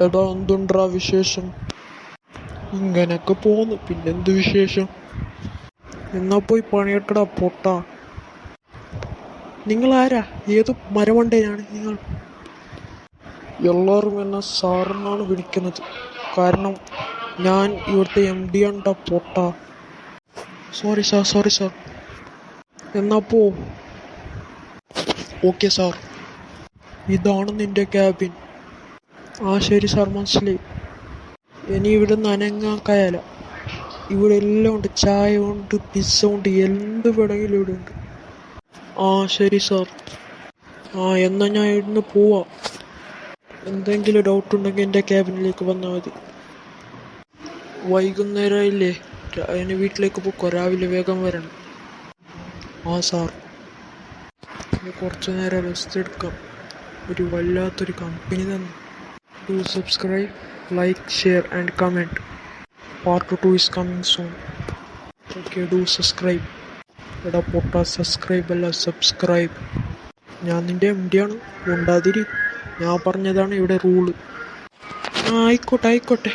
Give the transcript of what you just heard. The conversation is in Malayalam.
എടാ എന്തുണ്ടാ വിശേഷം? ഇങ്ങനൊക്കെ പോന്നു, പിന്നെന്ത് വിശേഷം? എന്നാ പോയി പണിയെടുക്കടാ പൊട്ടാ. നിങ്ങളാരാ? ഏത് മരമണ്ടയാണ് നിങ്ങൾ? എല്ലാവരും എന്നെ സാറെന്നാണ് വിളിക്കുന്നത്. കാരണം ഞാൻ ഇവിടുത്തെ MD ആണ്ടാ പൊട്ടാ. Sorry sir. എന്നാ പോ. Okay sir. ഇതാണ് നിന്റെ ക്യാബിൻ. ആ ശരി സാർ, മനസ്സിലായി. ഇനി ഇവിടെ നനങ്ങാൻ കയല. ഇവിടെ എല്ലാം ഉണ്ട്, ചായ ഉണ്ട്, പിസ്സ ഉണ്ട്, എന്ത് വേണമെങ്കിലും ഇവിടെ ഉണ്ട്. ആ ശരി സാർ. എന്നാൽ ഞാൻ ഇവിടുന്ന് പോവാം. എന്തെങ്കിലും ഡൗട്ട് ഉണ്ടെങ്കിൽ എൻ്റെ ക്യാബിനിലേക്ക് വന്നാൽ മതി. വൈകുന്നേരം ഇല്ലേ, അതിന് വീട്ടിലേക്ക് പോക്കോ, രാവിലെ വേഗം വരണം. ആ സാർ. കുറച്ചു നേരം റെസ്റ്റ് എടുക്കാം. ഒരു വല്ലാത്തൊരു കമ്പനി തന്നെ. Do subscribe, like, share and comment. Part 2 is coming soon. Okay, do subscribe. എടാ പൊട്ടാ, സബ്സ്ക്രൈബ് അല്ല സബ്സ്ക്രൈബ്. ഞാൻ നിൻ്റെ MD ആണ്, ഉണ്ടാതിരി. ഞാൻ പറഞ്ഞതാണ് ഇവിടെ റൂള്. ആയിക്കോട്ടെ.